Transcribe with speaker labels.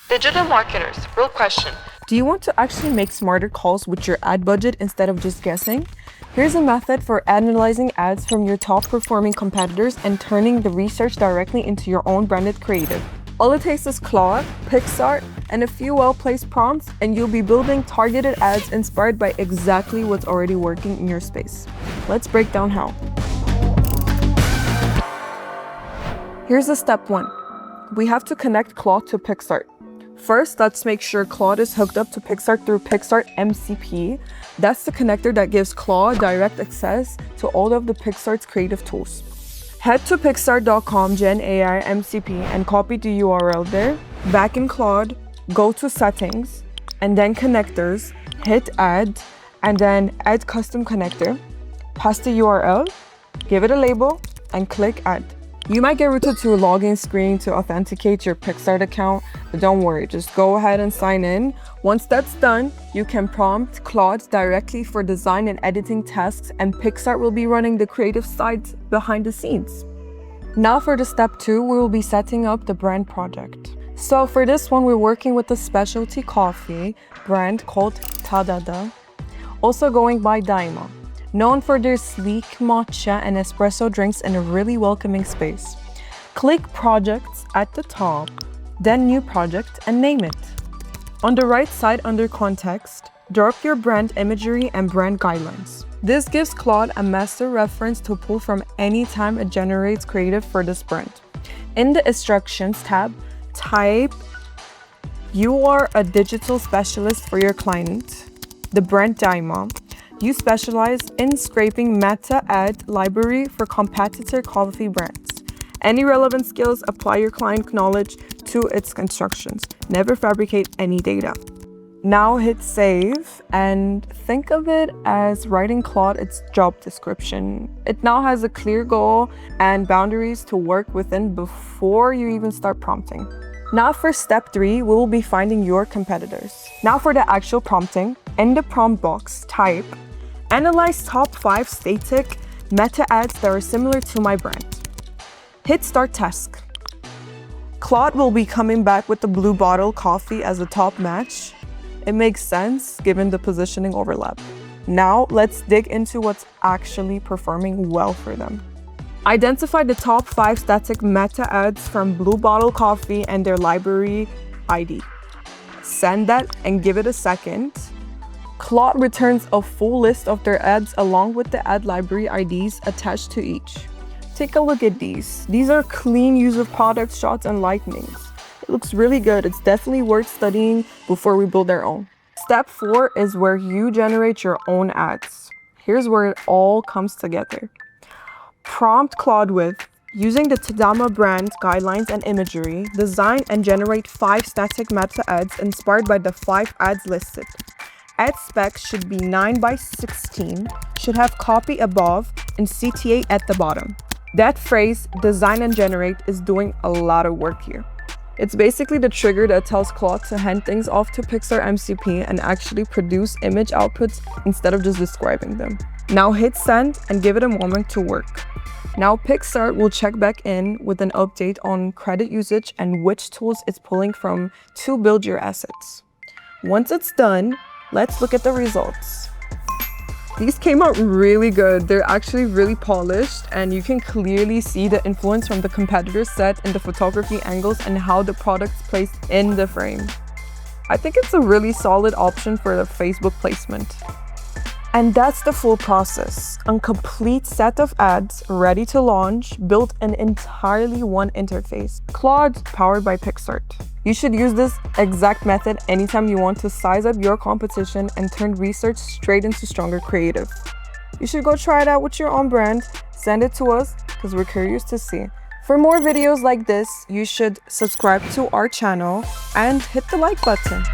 Speaker 1: Digital marketers, real question. Do you want to actually make smarter calls with your ad budget instead of just guessing? Here's a method for analyzing ads from your top performing competitors and turning the research directly into your own branded creative. All it takes is Claude, Picsart, and a few well-placed prompts, and you'll be building targeted ads inspired by exactly what's already working in your space. Let's break down how. Here's the step 1. We have to connect Claude to Picsart. First, let's make sure Claude is hooked up to Picsart through Picsart MCP. That's the connector that gives Claude direct access to all of the Picsart's creative tools. Head to picsart.com Gen AI MCP and copy the URL there. Back in Claude, go to Settings, and then Connectors, hit Add, and then Add Custom Connector. Paste the URL, give it a label, and click Add. You might get routed to a login screen to authenticate your Picsart account, but don't worry, just go ahead and sign in. Once that's done, you can prompt Claude directly for design and editing tasks, and Picsart will be running the creative side behind the scenes. Now for the step 2, we will be setting up the brand project. So for this one, we're working with a specialty coffee brand called Tadada, also going by Daima, known for their sleek matcha and espresso drinks in a really welcoming space. Click Projects at the top, then New Project, and name it. On the right side under Context, drop your brand imagery and brand guidelines. This gives Claude a master reference to pull from anytime it generates creative for this brand. In the Instructions tab, type "You are a digital specialist for your client, the brand Daima. You specialize in scraping meta ad library for competitor coffee brands. Any relevant skills, apply your client knowledge to its instructions. Never fabricate any data." Now hit save and think of it as writing Claude its job description. It now has a clear goal and boundaries to work within before you even start prompting. Now for step 3, we will be finding your competitors. Now for the actual prompting, in the prompt box, type "Analyze top 5 static meta ads that are similar to my brand." Hit Start Task. Claude will be coming back with the Blue Bottle coffee as a top match. It makes sense given the positioning overlap. Now let's dig into what's actually performing well for them. Identify the top 5 static meta ads from Blue Bottle Coffee and their library ID. Send that and give it a second. Claude returns a full list of their ads along with the ad library IDs attached to each. Take a look at these. These are clean use of product shots and lightnings. It looks really good. It's definitely worth studying before we build our own. Step 4 is where you generate your own ads. Here's where it all comes together. Prompt Claude with, using the Tadama brand guidelines and imagery, design and generate 5 static meta ads inspired by the 5 ads listed. Ad specs should be 9 by 16, should have copy above and CTA at the bottom. That phrase, design and generate, is doing a lot of work here. It's basically the trigger that tells Claude to hand things off to Picsart MCP and actually produce image outputs instead of just describing them. Now hit send and give it a moment to work. Now Picsart will check back in with an update on credit usage and which tools it's pulling from to build your assets. Once it's done, let's look at the results. These came out really good. They're actually really polished, and you can clearly see the influence from the competitor's set in the photography angles and how the product's placed in the frame. I think it's a really solid option for the Facebook placement. And that's the full process. A complete set of ads ready to launch, built in entirely one interface. Claude, powered by Picsart. You should use this exact method anytime you want to size up your competition and turn research straight into stronger creative. You should go try it out with your own brand. Send it to us because we're curious to see. For more videos like this, you should subscribe to our channel and hit the like button.